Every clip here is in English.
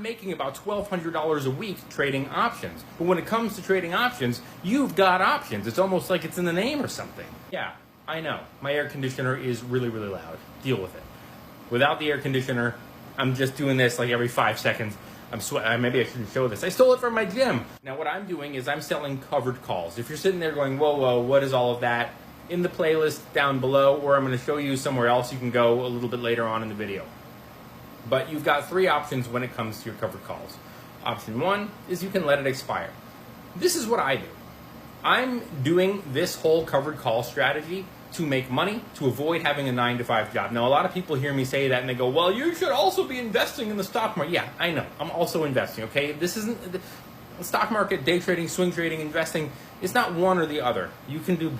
Making about $1,200 a week trading options. But when it comes to trading options, you've got options. It's almost like it's in the name or something. Yeah, I know. My air conditioner is really, really loud. Deal with it. Without the air conditioner, I'm just doing this like every 5 seconds. I'm sweating. Maybe I shouldn't show this. I stole it from my gym. Now what I'm doing is I'm selling covered calls. If you're sitting there going, whoa, whoa, what is all of that? In the playlist down below, or I'm going to show you somewhere else, you can go a little bit later on in the video. But you've got three options when it comes to your covered calls. Option one is you can let it expire. This is what I do. I'm doing this whole covered call strategy to make money, to avoid having a 9-to-5 job. Now, a lot of people hear me say that and they go, well, you should also be investing in the stock market. Yeah, I know. I'm also investing, okay? This isn't the stock market, day trading, swing trading, investing. It's not one or the other. You can do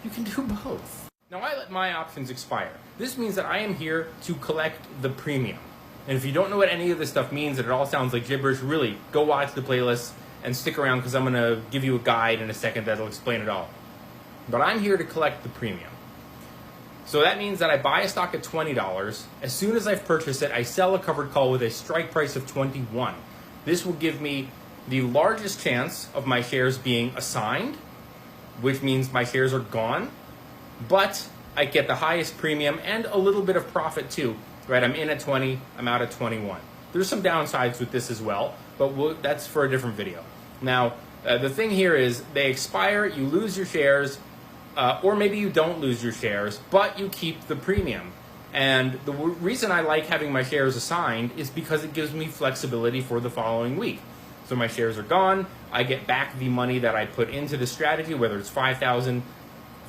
both. Now, I let my options expire. This means that I am here to collect the premium. And if you don't know what any of this stuff means and it all sounds like gibberish, really, go watch the playlist and stick around because I'm going to give you a guide in a second that'll explain it all. But I'm here to collect the premium. So that means that I buy a stock at $20. As soon as I've purchased it, I sell a covered call with a strike price of $21. This will give me the largest chance of my shares being assigned, which means my shares are gone, but I get the highest premium and a little bit of profit too. Right, I'm in at 20, I'm out at 21. There's some downsides with this as well, but that's for a different video. Now, the thing here is they expire, you lose your shares, or maybe you don't lose your shares, but you keep the premium. And the reason I like having my shares assigned is because it gives me flexibility for the following week. So my shares are gone, I get back the money that I put into the strategy, whether it's $5,000,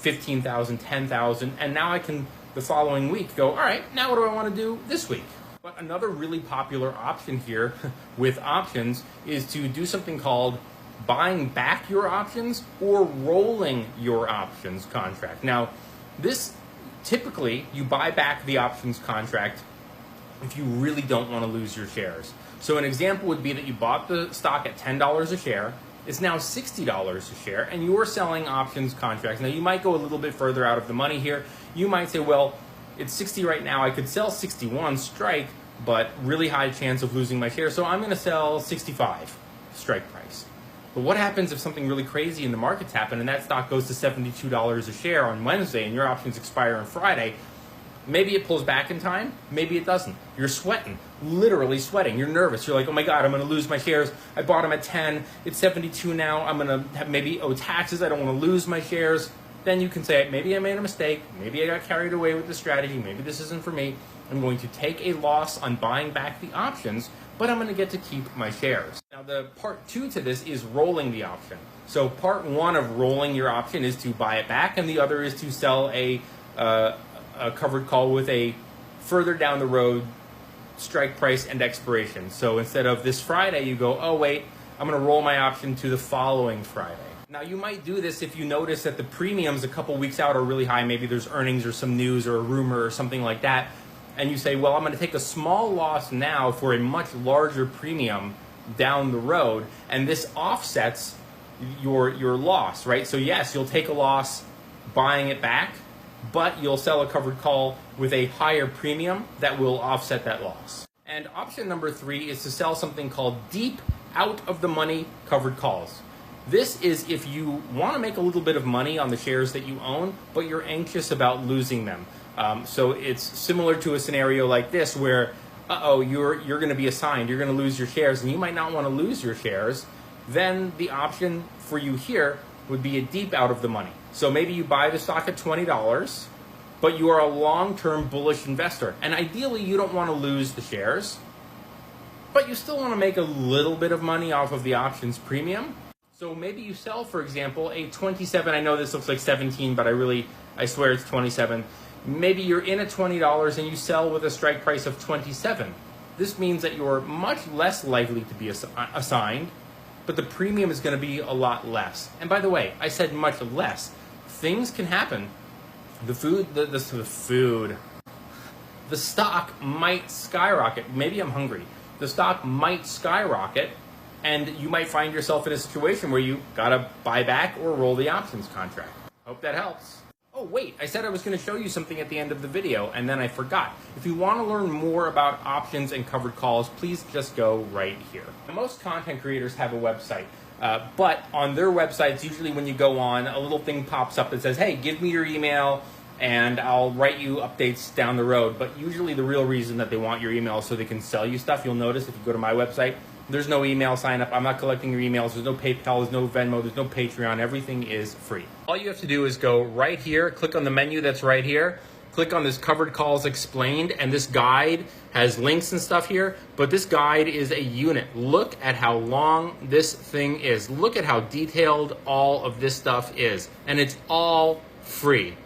$15,000, $10,000, and now I can the following week go, all right, now what do I want to do this week? But another really popular option here with options is to do something called buying back your options or rolling your options contract. Now, this typically you buy back the options contract if you really don't want to lose your shares. So an example would be that you bought the stock at $10 a share. It's now $60 a share, and you're selling options contracts. Now, you might go a little bit further out of the money here. You might say, well, it's 60 right now. I could sell 61 strike, but really high chance of losing my shares, so I'm going to sell 65 strike price. But what happens if something really crazy in the markets happen and that stock goes to $72 a share on Wednesday and your options expire on Friday? Maybe it pulls back in time, maybe it doesn't. You're sweating, literally sweating. You're nervous. You're like, oh my God, I'm going to lose my shares. I bought them at 10. It's 72 now. I'm going to have maybe owe taxes. I don't want to lose my shares. Then you can say, maybe I made a mistake. Maybe I got carried away with the strategy. Maybe this isn't for me. I'm going to take a loss on buying back the options, but I'm going to get to keep my shares. Now, the part two to this is rolling the option. So part one of rolling your option is to buy it back, and the other is to sell a covered call with a further down the road strike price and expiration. So instead of this Friday, you go, oh wait, I'm going to roll my option to the following Friday. Now you might do this if you notice that the premiums a couple weeks out are really high. Maybe there's earnings or some news or a rumor or something like that. And you say, well, I'm going to take a small loss now for a much larger premium down the road. And this offsets your loss, right? So yes, you'll take a loss buying it back, but you'll sell a covered call with a higher premium that will offset that loss. And option number three is to sell something called deep out of the money covered calls. This is if you want to make a little bit of money on the shares that you own, but you're anxious about losing them. So it's similar to a scenario like this where, you're going to be assigned, you're going to lose your shares, and you might not want to lose your shares. Then the option for you here would be a deep out of the money. So maybe you buy the stock at $20, but you are a long-term bullish investor. And ideally, you don't want to lose the shares, but you still want to make a little bit of money off of the options premium. So maybe you sell, for example, a 27, I know this looks like 17, but I swear it's 27. Maybe you're in at $20 and you sell with a strike price of 27. This means that you're much less likely to be assigned, but the premium is going to be a lot less. And by the way, I said much less. Things can happen. The stock might skyrocket. Maybe I'm hungry. The stock might skyrocket, and you might find yourself in a situation where you gotta buy back or roll the options contract. Hope that helps. Oh wait, I said I was going to show you something at the end of the video and then I forgot. If you want to learn more about options and covered calls, please just go right here. Most content creators have a website, but on their websites, usually when you go on, a little thing pops up that says, hey, give me your email and I'll write you updates down the road. But usually the real reason that they want your email is so they can sell you stuff. You'll notice if you go to my website, there's no email sign up. I'm not collecting your emails. There's no PayPal, there's no Venmo, there's no Patreon. Everything is free. All you have to do is go right here, click on the menu that's right here, click on this Covered Calls Explained, and this guide has links and stuff here, but this guide is a unit. Look at how long this thing is. Look at how detailed all of this stuff is, and it's all free.